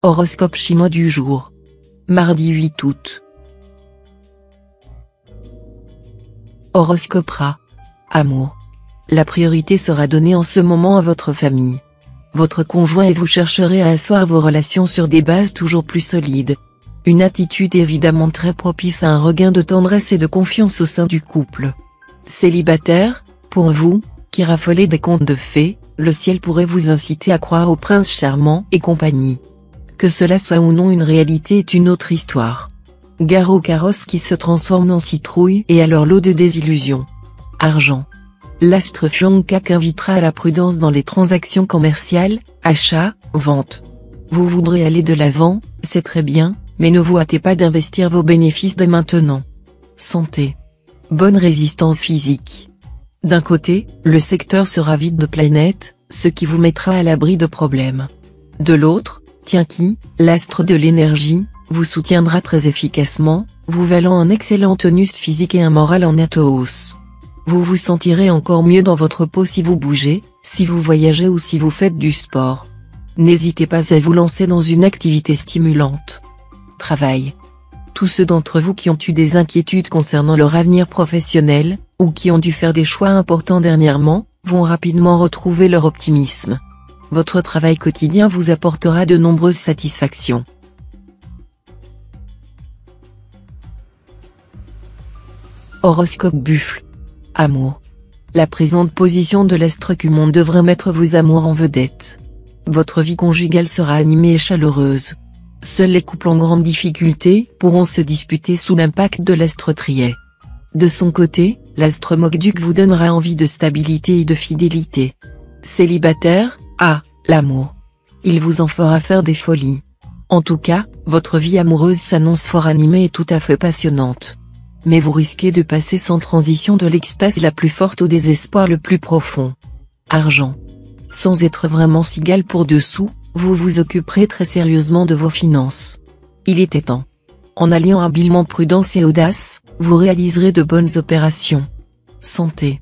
Horoscope chinois du jour. Mardi 8 août. Horoscope Ra. Amour. La priorité sera donnée en ce moment à votre famille. Votre conjoint et vous chercherez à asseoir vos relations sur des bases toujours plus solides. Une attitude évidemment très propice à un regain de tendresse et de confiance au sein du couple. Célibataire, pour vous, qui raffolez des contes de fées, le ciel pourrait vous inciter à croire au prince charmant et compagnie. Que cela soit ou non une réalité est une autre histoire. Gare au carrosse qui se transforme en citrouille et à leur lot de désillusions. Argent. L'astre Fiong Kak invitera à la prudence dans les transactions commerciales, achats, ventes. Vous voudrez aller de l'avant, c'est très bien, mais ne vous hâtez pas d'investir vos bénéfices dès maintenant. Santé. Bonne résistance physique. D'un côté, le secteur sera vide de planètes, ce qui vous mettra à l'abri de problèmes. De l'autre, Tianqi, l'astre de l'énergie, vous soutiendra très efficacement, vous valant un excellent tonus physique et un moral en nette hausse. Vous vous sentirez encore mieux dans votre peau si vous bougez, si vous voyagez ou si vous faites du sport. N'hésitez pas à vous lancer dans une activité stimulante. Travail. Tous ceux d'entre vous qui ont eu des inquiétudes concernant leur avenir professionnel, ou qui ont dû faire des choix importants dernièrement, vont rapidement retrouver leur optimisme. Votre travail quotidien vous apportera de nombreuses satisfactions. Horoscope Buffle. Amour. La présente position de l'astre Cumon devrait mettre vos amours en vedette. Votre vie conjugale sera animée et chaleureuse. Seuls les couples en grande difficulté pourront se disputer sous l'impact de l'astre Trier. De son côté, l'astre Mokduk vous donnera envie de stabilité et de fidélité. Célibataire, l'amour. Il vous en fera faire des folies. En tout cas, votre vie amoureuse s'annonce fort animée et tout à fait passionnante. Mais vous risquez de passer sans transition de l'extase la plus forte au désespoir le plus profond. Argent. Sans être vraiment cigale pour dessous, vous vous occuperez très sérieusement de vos finances. Il était temps. En alliant habilement prudence et audace, vous réaliserez de bonnes opérations. Santé.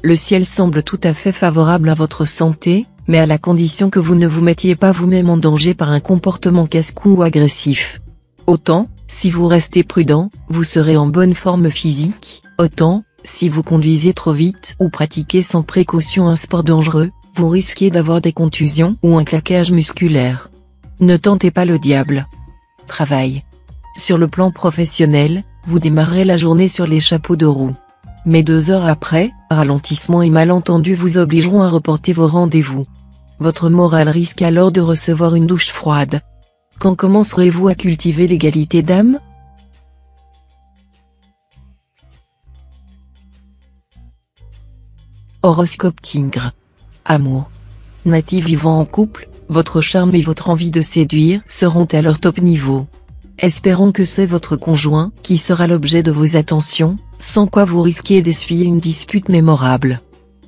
Le ciel semble tout à fait favorable à votre santé, mais à la condition que vous ne vous mettiez pas vous-même en danger par un comportement casse-cou ou agressif. Autant, si vous restez prudent, vous serez en bonne forme physique, autant, si vous conduisez trop vite ou pratiquez sans précaution un sport dangereux, vous risquez d'avoir des contusions ou un claquage musculaire. Ne tentez pas le diable. Travail. Sur le plan professionnel, vous démarrerez la journée sur les chapeaux de roue. Mais 2 heures après, ralentissement et malentendus vous obligeront à reporter vos rendez-vous. Votre morale risque alors de recevoir une douche froide. Quand commencerez-vous à cultiver l'égalité d'âme? Horoscope Tigre. Amour. Natif vivant en couple, votre charme et votre envie de séduire seront à leur top niveau. Espérons que c'est votre conjoint qui sera l'objet de vos attentions, sans quoi vous risquez d'essuyer une dispute mémorable.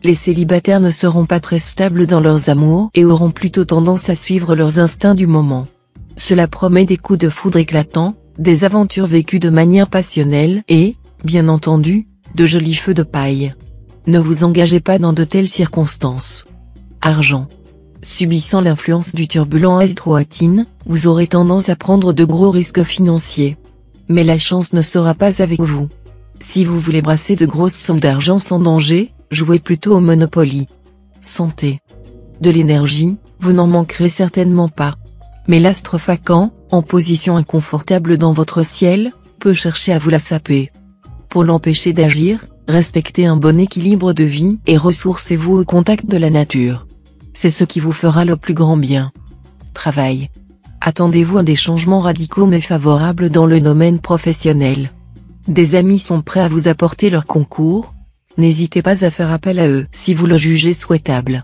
Les célibataires ne seront pas très stables dans leurs amours et auront plutôt tendance à suivre leurs instincts du moment. Cela promet des coups de foudre éclatants, des aventures vécues de manière passionnelle et, bien entendu, de jolis feux de paille. Ne vous engagez pas dans de telles circonstances. Argent. Subissant l'influence du turbulent Astroatine, vous aurez tendance à prendre de gros risques financiers. Mais la chance ne sera pas avec vous. Si vous voulez brasser de grosses sommes d'argent sans danger, jouez plutôt au Monopoly. Santé. De l'énergie, vous n'en manquerez certainement pas. Mais l'astre Facan, en position inconfortable dans votre ciel, peut chercher à vous la saper. Pour l'empêcher d'agir, respectez un bon équilibre de vie et ressourcez-vous au contact de la nature. C'est ce qui vous fera le plus grand bien. Travail. Attendez-vous à des changements radicaux mais favorables dans le domaine professionnel. Des amis sont prêts à vous apporter leur concours. N'hésitez pas à faire appel à eux si vous le jugez souhaitable.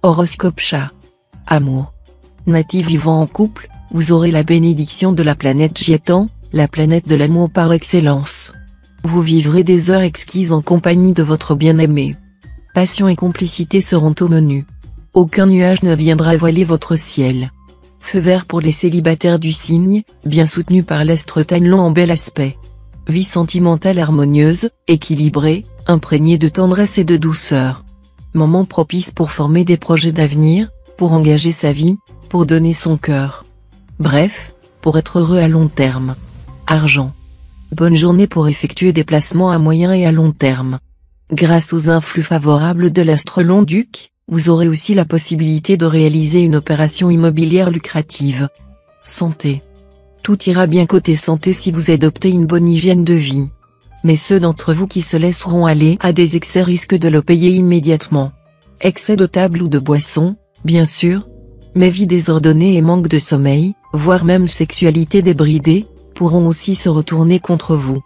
Horoscope Chat. Amour. Natif vivant en couple, vous aurez la bénédiction de la planète Jiétan, la planète de l'amour par excellence. Vous vivrez des heures exquises en compagnie de votre bien-aimé. Passion et complicité seront au menu. Aucun nuage ne viendra voiler votre ciel. Feu vert pour les célibataires du signe, bien soutenus par l'astre Tainlon en bel aspect. Vie sentimentale harmonieuse, équilibrée, imprégnée de tendresse et de douceur. Moment propice pour former des projets d'avenir, pour engager sa vie, pour donner son cœur. Bref, pour être heureux à long terme. Argent. Bonne journée pour effectuer des placements à moyen et à long terme. Grâce aux influx favorables de l'astre Long-Duc, vous aurez aussi la possibilité de réaliser une opération immobilière lucrative. Santé. Tout ira bien côté santé si vous adoptez une bonne hygiène de vie. Mais ceux d'entre vous qui se laisseront aller à des excès risquent de le payer immédiatement. Excès de table ou de boisson, bien sûr, mais vie désordonnée et manque de sommeil, voire même sexualité débridée, pourront aussi se retourner contre vous.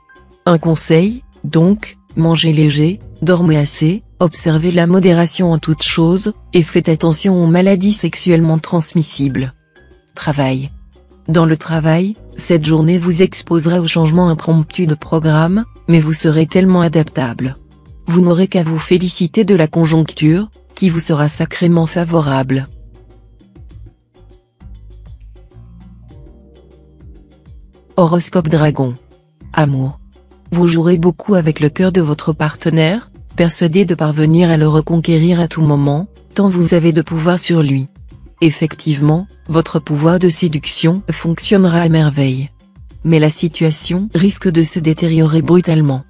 Un conseil, donc, mangez léger, dormez assez, observez la modération en toutes choses, et faites attention aux maladies sexuellement transmissibles. Travail. Dans le travail, cette journée vous exposera aux changements impromptus de programme, mais vous serez tellement adaptable. Vous n'aurez qu'à vous féliciter de la conjoncture, qui vous sera sacrément favorable. Horoscope Dragon. Amour. Vous jouerez beaucoup avec le cœur de votre partenaire, persuadé de parvenir à le reconquérir à tout moment, tant vous avez de pouvoir sur lui. Effectivement, votre pouvoir de séduction fonctionnera à merveille. Mais la situation risque de se détériorer brutalement.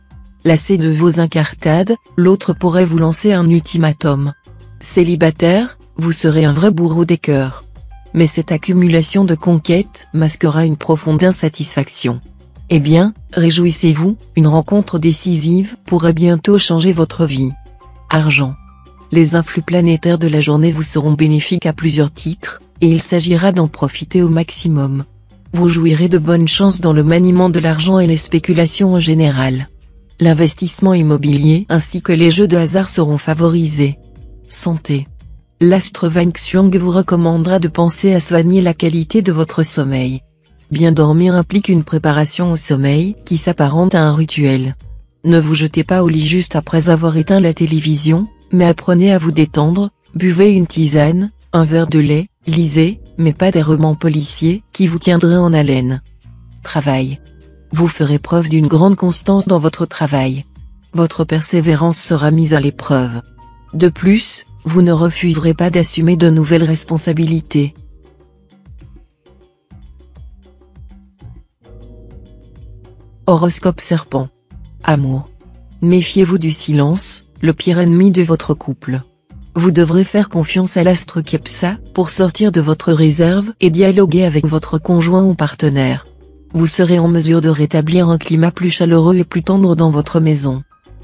Lassé de vos incartades, l'autre pourrait vous lancer un ultimatum. Célibataire, vous serez un vrai bourreau des cœurs. Mais cette accumulation de conquêtes masquera une profonde insatisfaction. Eh bien, réjouissez-vous, une rencontre décisive pourrait bientôt changer votre vie. Argent. Les influx planétaires de la journée vous seront bénéfiques à plusieurs titres, et il s'agira d'en profiter au maximum. Vous jouirez de bonnes chances dans le maniement de l'argent et les spéculations en général. L'investissement immobilier ainsi que les jeux de hasard seront favorisés. Santé. L'astre Wang-Xiong vous recommandera de penser à soigner la qualité de votre sommeil. Bien dormir implique une préparation au sommeil qui s'apparente à un rituel. Ne vous jetez pas au lit juste après avoir éteint la télévision, mais apprenez à vous détendre, buvez une tisane, un verre de lait, lisez, mais pas des romans policiers qui vous tiendraient en haleine. Travail. Vous ferez preuve d'une grande constance dans votre travail. Votre persévérance sera mise à l'épreuve. De plus, vous ne refuserez pas d'assumer de nouvelles responsabilités. Horoscope Serpent. Amour. Méfiez-vous du silence, le pire ennemi de votre couple. Vous devrez faire confiance à l'astre Kepsa pour sortir de votre réserve et dialoguer avec votre conjoint ou partenaire. Vous serez en mesure de rétablir un climat plus chaleureux et plus tendre dans votre maison.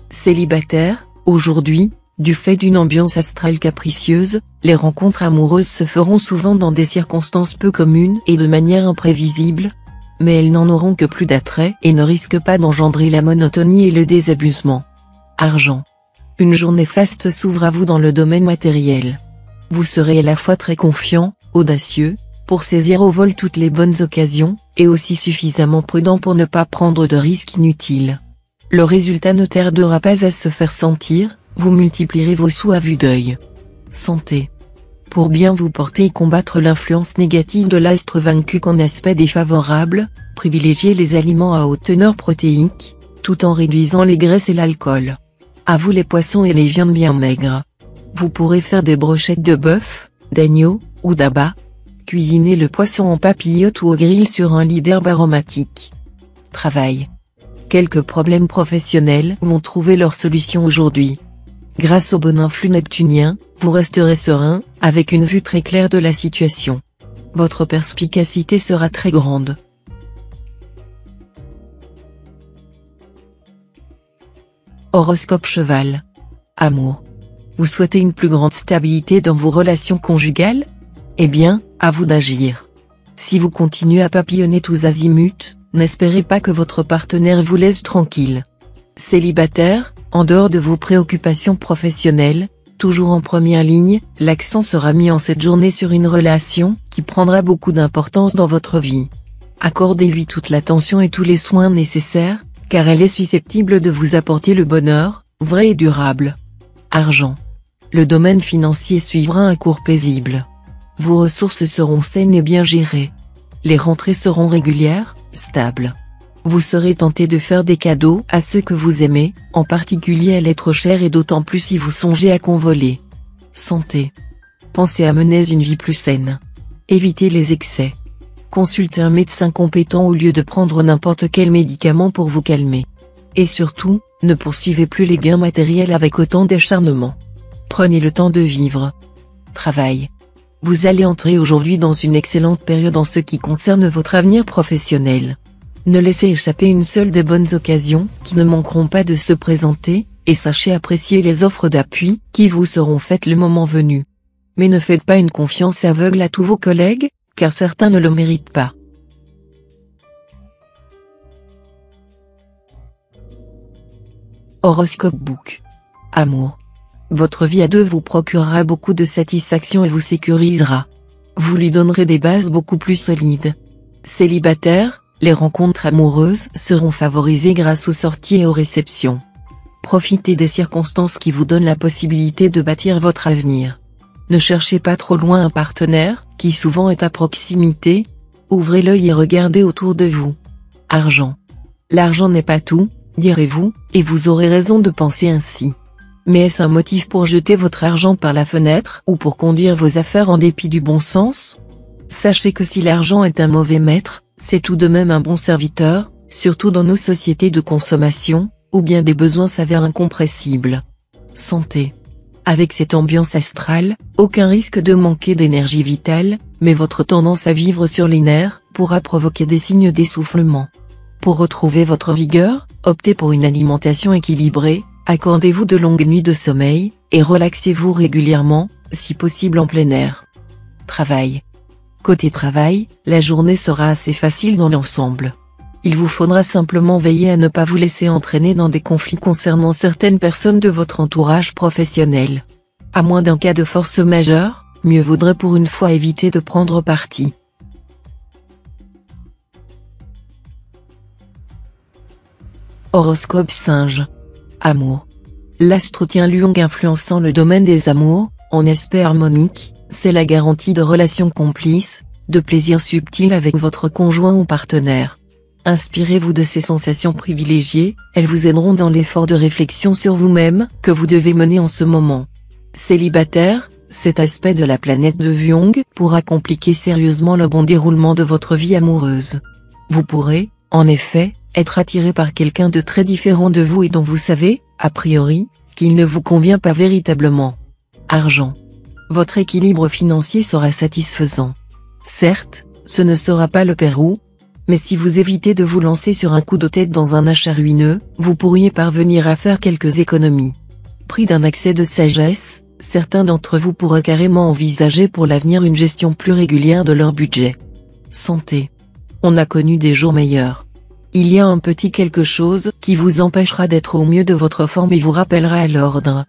Célibataire, aujourd'hui, du fait d'une ambiance astrale capricieuse, les rencontres amoureuses se feront souvent dans des circonstances peu communes et de manière imprévisible, mais elles n'en auront que plus d'attrait et ne risquent pas d'engendrer la monotonie et le désabusement. Argent. Une journée faste s'ouvre à vous dans le domaine matériel. Vous serez à la fois très confiant, audacieux, pour saisir au vol toutes les bonnes occasions, et aussi suffisamment prudent pour ne pas prendre de risques inutiles. Le résultat ne tardera pas à se faire sentir, vous multiplierez vos sous à vue d'œil. Santé. Pour bien vous porter et combattre l'influence négative de l'astre vaincu en aspect défavorable, privilégiez les aliments à haute teneur protéique, tout en réduisant les graisses et l'alcool. À vous les poissons et les viandes bien maigres. Vous pourrez faire des brochettes de bœuf, d'agneau, ou d'abat. Cuisinez le poisson en papillote ou au grill sur un lit d'herbe aromatique. Travail. Quelques problèmes professionnels vont trouver leur solution aujourd'hui. Grâce au bon influx neptunien, vous resterez serein, avec une vue très claire de la situation. Votre perspicacité sera très grande. Horoscope Cheval. Amour. Vous souhaitez une plus grande stabilité dans vos relations conjugales? Eh bien, à vous d'agir. Si vous continuez à papillonner tous azimuts, n'espérez pas que votre partenaire vous laisse tranquille. Célibataire, en dehors de vos préoccupations professionnelles, toujours en première ligne, l'accent sera mis en cette journée sur une relation qui prendra beaucoup d'importance dans votre vie. Accordez-lui toute l'attention et tous les soins nécessaires, car elle est susceptible de vous apporter le bonheur, vrai et durable. Argent. Le domaine financier suivra un cours paisible. Vos ressources seront saines et bien gérées. Les rentrées seront régulières, stables. Vous serez tenté de faire des cadeaux à ceux que vous aimez, en particulier à l'être cher et d'autant plus si vous songez à convoler. Santé. Pensez à mener une vie plus saine. Évitez les excès. Consultez un médecin compétent au lieu de prendre n'importe quel médicament pour vous calmer. Et surtout, ne poursuivez plus les gains matériels avec autant d'acharnement. Prenez le temps de vivre. Travail. Vous allez entrer aujourd'hui dans une excellente période en ce qui concerne votre avenir professionnel. Ne laissez échapper une seule des bonnes occasions qui ne manqueront pas de se présenter, et sachez apprécier les offres d'appui qui vous seront faites le moment venu. Mais ne faites pas une confiance aveugle à tous vos collègues, car certains ne le méritent pas. Horoscope Book. Amour. Votre vie à deux vous procurera beaucoup de satisfaction et vous sécurisera. Vous lui donnerez des bases beaucoup plus solides. Célibataire, les rencontres amoureuses seront favorisées grâce aux sorties et aux réceptions. Profitez des circonstances qui vous donnent la possibilité de bâtir votre avenir. Ne cherchez pas trop loin un partenaire, qui souvent est à proximité. Ouvrez l'œil et regardez autour de vous. Argent. L'argent n'est pas tout, direz-vous, et vous aurez raison de penser ainsi. Mais est-ce un motif pour jeter votre argent par la fenêtre ou pour conduire vos affaires en dépit du bon sens? Sachez que si l'argent est un mauvais maître, c'est tout de même un bon serviteur, surtout dans nos sociétés de consommation, où bien des besoins s'avèrent incompressibles. Santé. Avec cette ambiance astrale, aucun risque de manquer d'énergie vitale, mais votre tendance à vivre sur les nerfs pourra provoquer des signes d'essoufflement. Pour retrouver votre vigueur, optez pour une alimentation équilibrée, accordez-vous de longues nuits de sommeil, et relaxez-vous régulièrement, si possible en plein air. Travail. Côté travail, la journée sera assez facile dans l'ensemble. Il vous faudra simplement veiller à ne pas vous laisser entraîner dans des conflits concernant certaines personnes de votre entourage professionnel. À moins d'un cas de force majeure, mieux vaudrait pour une fois éviter de prendre parti. Horoscope Singe. Amour. L'astre tient Lion influençant le domaine des amours, en aspect harmonique, c'est la garantie de relations complices, de plaisirs subtils avec votre conjoint ou partenaire. Inspirez-vous de ces sensations privilégiées, elles vous aideront dans l'effort de réflexion sur vous-même que vous devez mener en ce moment. Célibataire, cet aspect de la planète de Vyong pourra compliquer sérieusement le bon déroulement de votre vie amoureuse. Vous pourrez, en effet, être attiré par quelqu'un de très différent de vous et dont vous savez, a priori, qu'il ne vous convient pas véritablement. Argent. Votre équilibre financier sera satisfaisant. Certes, ce ne sera pas le Pérou, mais si vous évitez de vous lancer sur un coup de tête dans un achat ruineux, vous pourriez parvenir à faire quelques économies. Pris d'un accès de sagesse, certains d'entre vous pourraient carrément envisager pour l'avenir une gestion plus régulière de leur budget. Santé. On a connu des jours meilleurs. Il y a un petit quelque chose qui vous empêchera d'être au mieux de votre forme et vous rappellera à l'ordre.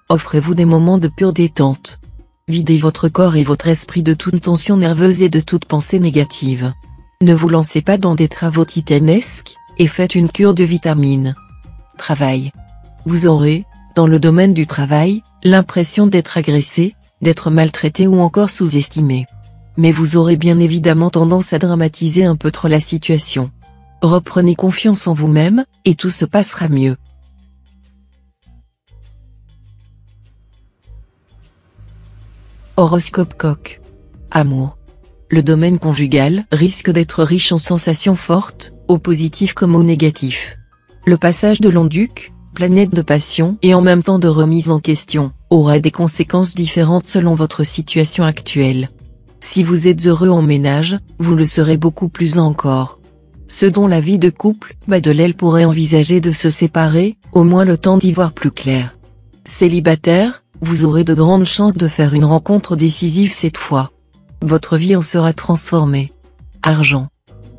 Offrez-vous des moments de pure détente. Videz votre corps et votre esprit de toute tension nerveuse et de toute pensée négative. Ne vous lancez pas dans des travaux titanesques, et faites une cure de vitamines. Travail. Vous aurez, dans le domaine du travail, l'impression d'être agressé, d'être maltraité ou encore sous-estimé. Mais vous aurez bien évidemment tendance à dramatiser un peu trop la situation. Reprenez confiance en vous-même, et tout se passera mieux. Horoscope Coq. Amour. Le domaine conjugal risque d'être riche en sensations fortes, au positif comme au négatif. Le passage de l'An-Duc, planète de passion et en même temps de remise en question, aura des conséquences différentes selon votre situation actuelle. Si vous êtes heureux en ménage, vous le serez beaucoup plus encore. Ceux dont la vie de couple bat de l'aile pourraient envisager de se séparer, au moins le temps d'y voir plus clair. Célibataire, vous aurez de grandes chances de faire une rencontre décisive cette fois. Votre vie en sera transformée. Argent.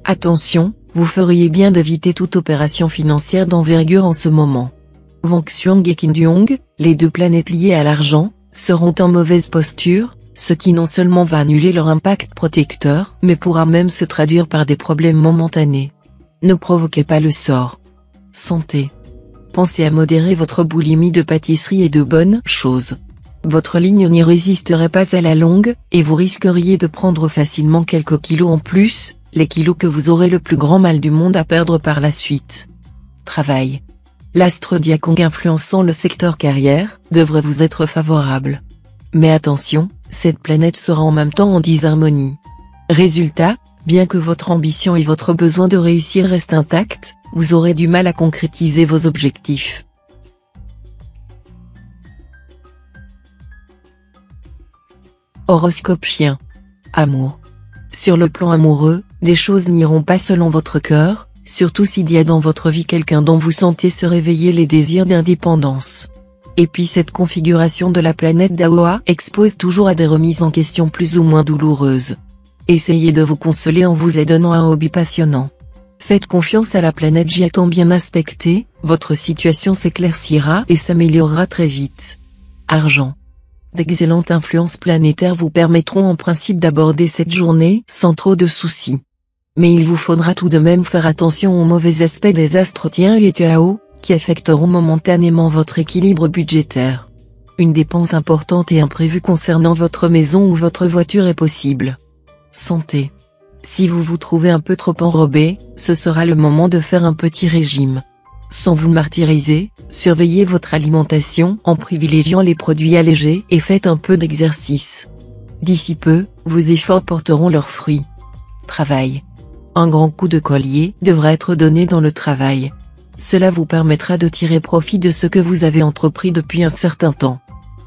Attention, vous feriez bien d'éviter toute opération financière d'envergure en ce moment. Wang-Xiong et Qin-Duong, les deux planètes liées à l'argent, seront en mauvaise posture, ce qui non seulement va annuler leur impact protecteur, mais pourra même se traduire par des problèmes momentanés. Ne provoquez pas le sort. Santé. Pensez à modérer votre boulimie de pâtisserie et de bonnes choses. Votre ligne n'y résisterait pas à la longue, et vous risqueriez de prendre facilement quelques kilos en plus, les kilos que vous aurez le plus grand mal du monde à perdre par la suite. Travail. L'astre Diakong influençant le secteur carrière, devrait vous être favorable. Mais attention, cette planète sera en même temps en disharmonie. Résultat, bien que votre ambition et votre besoin de réussir restent intacts, vous aurez du mal à concrétiser vos objectifs. Horoscope Chien. Amour. Sur le plan amoureux, les choses n'iront pas selon votre cœur, surtout s'il y a dans votre vie quelqu'un dont vous sentez se réveiller les désirs d'indépendance. Et puis cette configuration de la planète d'Aoa expose toujours à des remises en question plus ou moins douloureuses. Essayez de vous consoler en vous aidant à un hobby passionnant. Faites confiance à la planète Jiatan bien aspectée, votre situation s'éclaircira et s'améliorera très vite. Argent. D'excellentes influences planétaires vous permettront en principe d'aborder cette journée sans trop de soucis. Mais il vous faudra tout de même faire attention aux mauvais aspects des astres Tien et Tao, qui affecteront momentanément votre équilibre budgétaire. Une dépense importante et imprévue concernant votre maison ou votre voiture est possible. Santé. Si vous vous trouvez un peu trop enrobé, ce sera le moment de faire un petit régime. Sans vous martyriser, surveillez votre alimentation en privilégiant les produits allégés et faites un peu d'exercice. D'ici peu, vos efforts porteront leurs fruits. Travail. Un grand coup de collier devra être donné dans le travail. Cela vous permettra de tirer profit de ce que vous avez entrepris depuis un certain temps.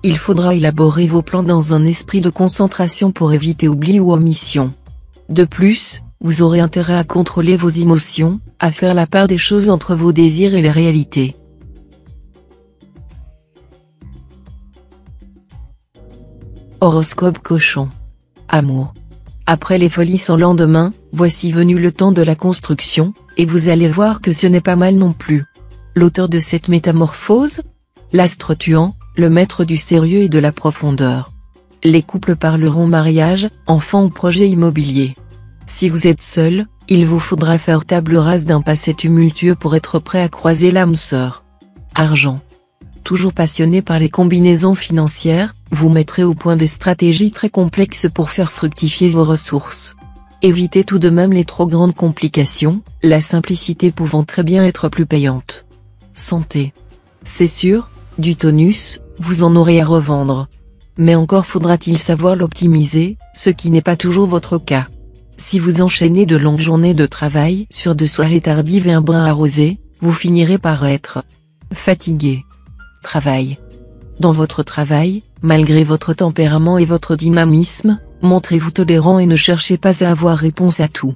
Il faudra élaborer vos plans dans un esprit de concentration pour éviter oubli ou omission. De plus, vous aurez intérêt à contrôler vos émotions, à faire la part des choses entre vos désirs et les réalités. Horoscope Cochon. Amour. Après les folies sans lendemain, voici venu le temps de la construction, et vous allez voir que ce n'est pas mal non plus. L'auteur de cette métamorphose? L'astre Tuan, le maître du sérieux et de la profondeur. Les couples parleront mariage, enfants ou projet immobilier. Si vous êtes seul, il vous faudra faire table rase d'un passé tumultueux pour être prêt à croiser l'âme sœur. Argent. Toujours passionné par les combinaisons financières, vous mettrez au point des stratégies très complexes pour faire fructifier vos ressources. Évitez tout de même les trop grandes complications, la simplicité pouvant très bien être plus payante. Santé. C'est sûr, du tonus, vous en aurez à revendre. Mais encore faudra-t-il savoir l'optimiser, ce qui n'est pas toujours votre cas. Si vous enchaînez de longues journées de travail sur de soirées tardives et un brin arrosé, vous finirez par être fatigué. Travail. Dans votre travail, malgré votre tempérament et votre dynamisme, montrez-vous tolérant et ne cherchez pas à avoir réponse à tout.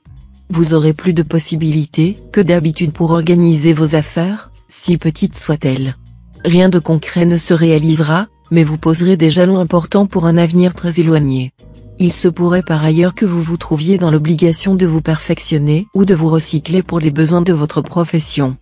Vous aurez plus de possibilités que d'habitude pour organiser vos affaires, si petites soient-elles. Rien de concret ne se réalisera, mais vous poserez des jalons importants pour un avenir très éloigné. Il se pourrait par ailleurs que vous vous trouviez dans l'obligation de vous perfectionner ou de vous recycler pour les besoins de votre profession.